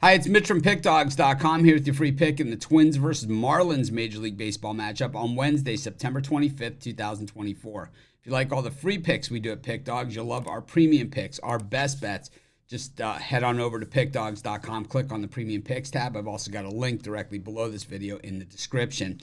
Hi, it's Mitch from Pickdawgz.com here with your free pick in the Twins versus Marlins Major League Baseball matchup on Wednesday, September 25th, 2024. If you like all the free picks we do at Pickdawgz, you'll love our premium picks, our best bets. Just head on over to Pickdawgz.com, click on the Premium Picks tab. I've also got a link directly below this video in the description.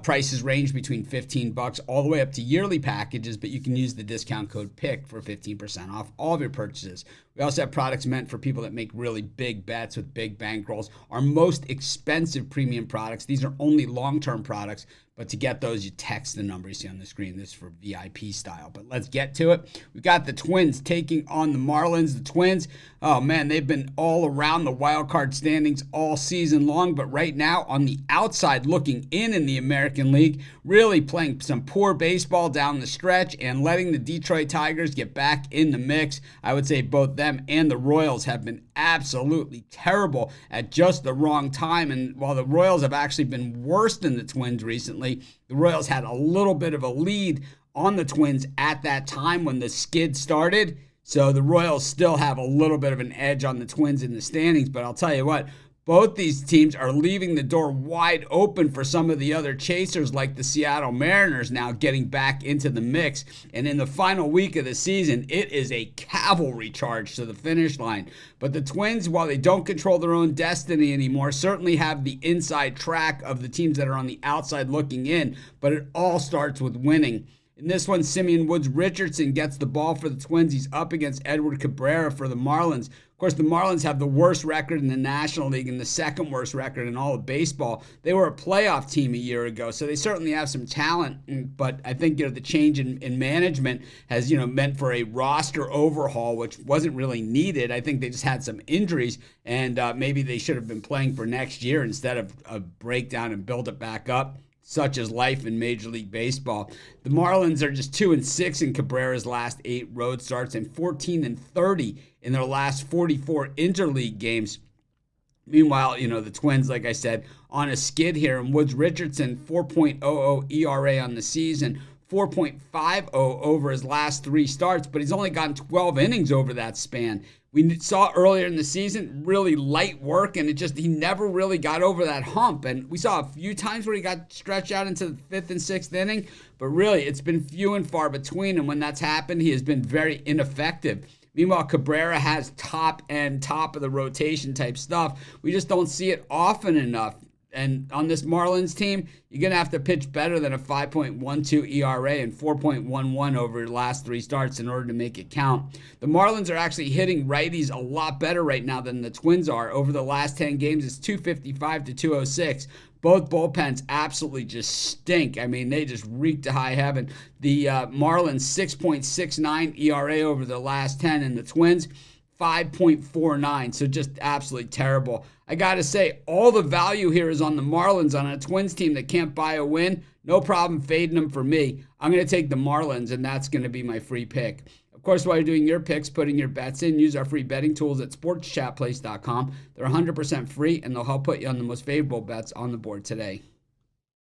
Prices range between $15 all the way up to yearly packages, but you can use the discount code PICK for 15% off all of your purchases. We also have products meant for people that make really big bets with big bankrolls. Our most expensive premium products, these are only long-term products, but to get those, you text the number you see on the screen. This is for VIP style. But let's get to it. We've got the Twins taking on the Marlins. The Twins, oh man, they've been all around the wild card standings all season long. But right now, on the outside looking in the American League, really playing some poor baseball down the stretch and letting the Detroit Tigers get back in the mix. I would say both them and the Royals have been absolutely terrible at just the wrong time. And while the Royals have actually been worse than the Twins recently, the Royals had a little bit of a lead on the Twins at that time when the skid started. So the Royals still have a little bit of an edge on the Twins in the standings. But I'll tell you what, both these teams are leaving the door wide open for some of the other chasers like the Seattle Mariners now getting back into the mix. And in the final week of the season, it is a cavalry charge to the finish line. But the Twins, while they don't control their own destiny anymore, certainly have the inside track of the teams that are on the outside looking in. But it all starts with winning. In this one, Simeon Woods Richardson gets the ball for the Twins. He's up against Edward Cabrera for the Marlins. Of course, the Marlins have the worst record in the National League and the second worst record in all of baseball. They were a playoff team a year ago, so they certainly have some talent. But I think the change in management has meant for a roster overhaul, which wasn't really needed. I think they just had some injuries, and maybe they should have been playing for next year instead of a breakdown and build it back up. Such as life in Major League Baseball. The Marlins are just 2-6 in Cabrera's last 8 road starts and 14-30 in their last 44 interleague games. Meanwhile, the Twins, like I said, on a skid here. And Woods Richardson, 4.00 ERA on the season, 4.50 over his last 3 starts, but he's only gotten 12 innings over that span. We saw earlier in the season really light work, and he never really got over that hump. And we saw a few times where he got stretched out into the 5th and 6th inning, but really it's been few and far between. And when that's happened, he has been very ineffective. Meanwhile, Cabrera has top of the rotation type stuff. We just don't see it often enough. And on this Marlins team, you're going to have to pitch better than a 5.12 ERA and 4.11 over your last 3 starts in order to make it count. The Marlins are actually hitting righties a lot better right now than the Twins are. Over the last 10 games, it's 255 to 206. Both bullpens absolutely just stink. I mean, they just reek to high heaven. The Marlins, 6.69 ERA over the last 10, and the Twins, 5.49, so just absolutely terrible. I got to say, all the value here is on the Marlins on a Twins team that can't buy a win. No problem fading them for me. I'm going to take the Marlins, and that's going to be my free pick. Of course, while you're doing your picks, putting your bets in, use our free betting tools at sportschatplace.com. They're 100% free, and they'll help put you on the most favorable bets on the board today.